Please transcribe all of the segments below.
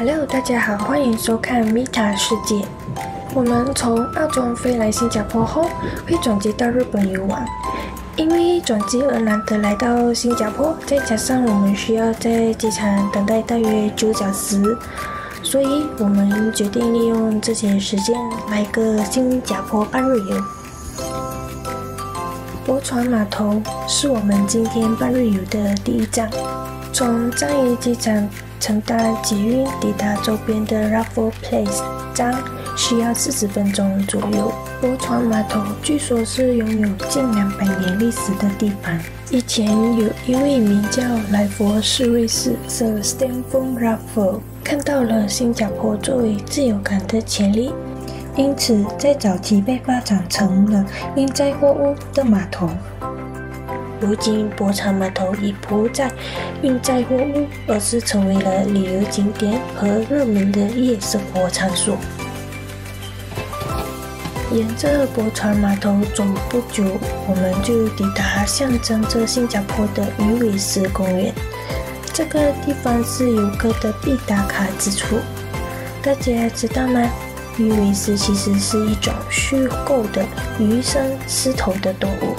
Hello， 大家好，欢迎收看米塔世界。我们从澳洲飞来新加坡后，会转机到日本游玩。因为转机而难得来到新加坡，再加上我们需要在机场等待大约9小时，所以我们决定利用这些时间来个新加坡半日游。泊船码头是我们今天半日游的第一站，从樟宜机场乘搭捷运抵达周边的 Raffles Place 站需要40分钟左右。泊船码头据说是拥有近200年历史的地方，以前有一位名叫莱佛士瑞士 Sir Stamford Raffles 看到了新加坡作为自由港的潜力，因此在早期被发展成了运载货物的码头。如今泊船码头已不再运载货物，而是成为了旅游景点和热门的夜生活场所。沿着泊船码头走不久，我们就抵达象征着新加坡的鱼尾狮公园。这个地方是游客的必打卡之处。大家知道吗？鱼尾狮其实是一种虚构的鱼身狮头的动物。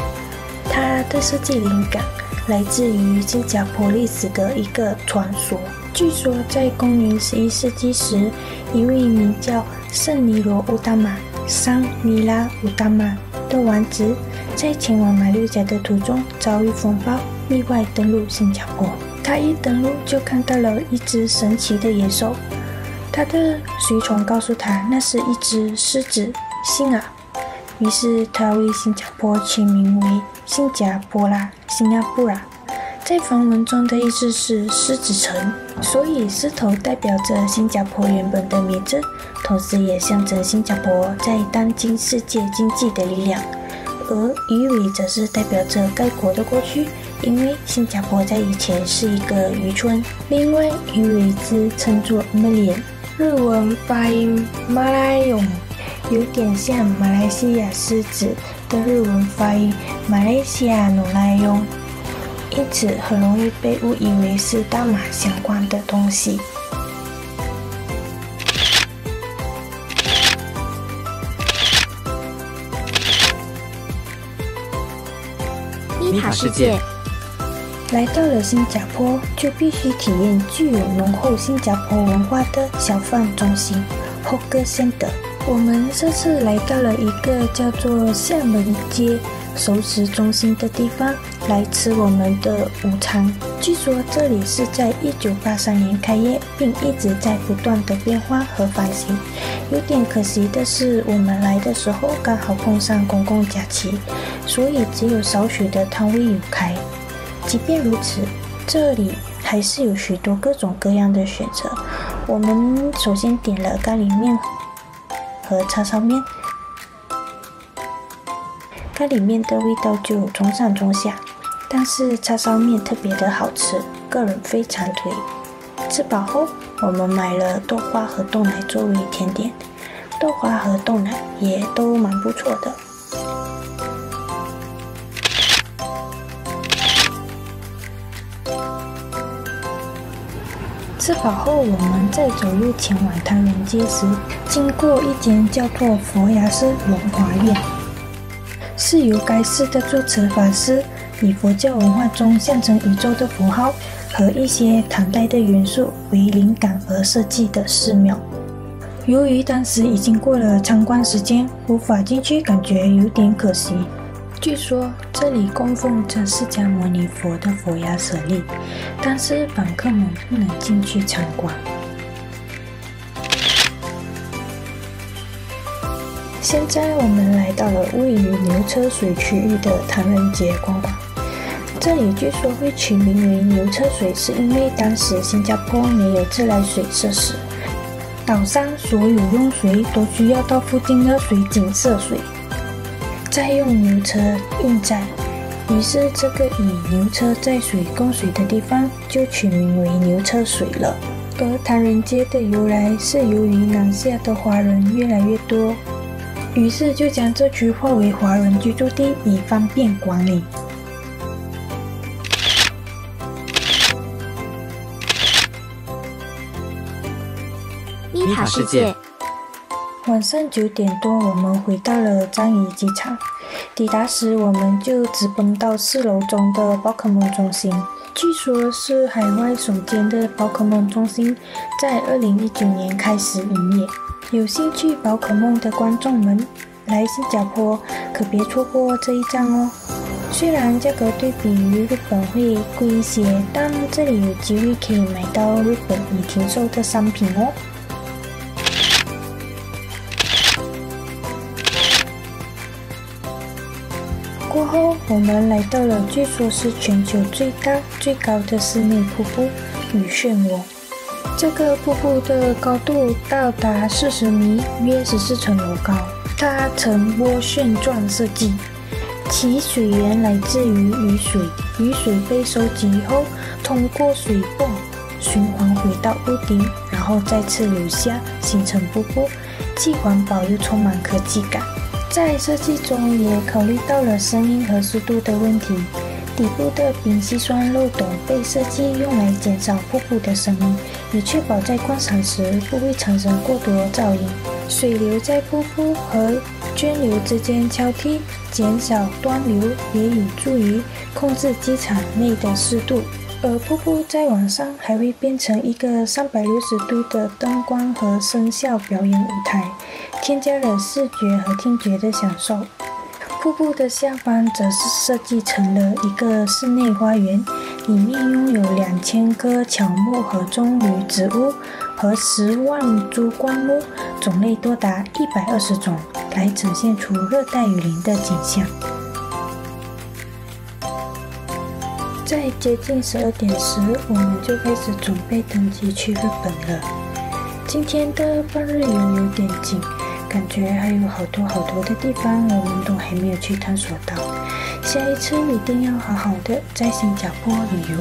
它的设计灵感来自于新加坡历史的一个传说。据说在公元11世纪时，一位名叫圣尼罗乌达玛桑尼拉乌达玛的王子在前往马六甲的途中遭遇风暴，意外登陆新加坡。他一登陆就看到了一只神奇的野兽，他的随从告诉他那是一只狮子辛尔，于是他为新加坡取名为新加坡啦，新加坡啦。在梵文中的意思是狮子城，所以狮头代表着新加坡原本的名字，同时也象征新加坡在当今世界经济的力量。而鱼尾则是代表着该国的过去，因为新加坡在以前是一个渔村。另外，鱼尾狮称作 Million， 日文发音马来勇，有点像马来西亚狮子的日文发音马来西亚努莱翁，因此很容易被误以为是大马相关的东西。米塔世界来到了新加坡，就必须体验具有浓厚新加坡文化的小贩中心 Hawker Centre。我们这次来到了一个叫做厦门街熟食中心的地方来吃我们的午餐。据说这里是在1983年开业，并一直在不断的变化和翻新。有点可惜的是，我们来的时候刚好碰上公共假期，所以只有少许的摊位有开。即便如此，这里还是有许多各种各样的选择。我们首先点了咖喱面和叉烧面。咖喱面的味道就中上中下，但是叉烧面特别的好吃，个人非常推。吃饱后，我们买了豆花和豆奶作为甜点，豆花和豆奶也都蛮不错的。吃饱后，我们再走路前往唐人街时，经过一间叫做佛牙寺文华院，是由该寺的住持法师以佛教文化中象征宇宙的符号和一些唐代的元素为灵感而设计的寺庙。由于当时已经过了参观时间，无法进去，感觉有点可惜。据说这里供奉着释迦牟尼佛的佛牙舍利，但是访客们不能进去参观。现在我们来到了位于牛车水区域的唐人街逛逛。这里据说会取名为牛车水，是因为当时新加坡没有自来水设施，岛上所有用水都需要到附近的水井涉水，再用牛车运载，于是这个以牛车载水供水的地方就取名为牛车水了。而唐人街的由来是由于南下的华人越来越多，于是就将这区划为华人居住地，以方便管理。妮塔世界。晚上9点多，我们回到了樟宜机场。抵达时，我们就直奔到4楼中的宝可梦中心。据说是海外首间的宝可梦中心，在2019年开始营业。有兴趣宝可梦的观众们，来新加坡可别错过这一站哦。虽然价格对比于日本会贵一些，但这里有机会可以买到日本已停售的商品哦。过后，我们来到了据说是全球最大最高的室内瀑布雨漩涡。这个瀑布的高度到达40米，约14层楼高。它呈涡旋状设计，其水源来自于雨水，雨水被收集后通过水泵循环回到屋顶，然后再次流下，形成瀑布，既环保又充满科技感。在设计中也考虑到了声音和湿度的问题，底部的丙烯酸漏斗被设计用来减少瀑布的声音，以确保在观赏时不会产生过多噪音。水流在瀑布和涓流之间交替，减少端流，也有助于控制机场内的湿度。而瀑布在晚上还会变成一个360度的灯光和声效表演舞台，添加了视觉和听觉的享受。瀑布的下方则是设计成了一个室内花园，里面拥有2000棵乔木和棕榈植物和10万株灌木，种类多达120种，来呈现出热带雨林的景象。在接近12点时，我们就开始准备登机去日本了。今天的半日游有点紧，感觉还有好多的地方我们都还没有去探索到。下一次一定要好好的在新加坡旅游。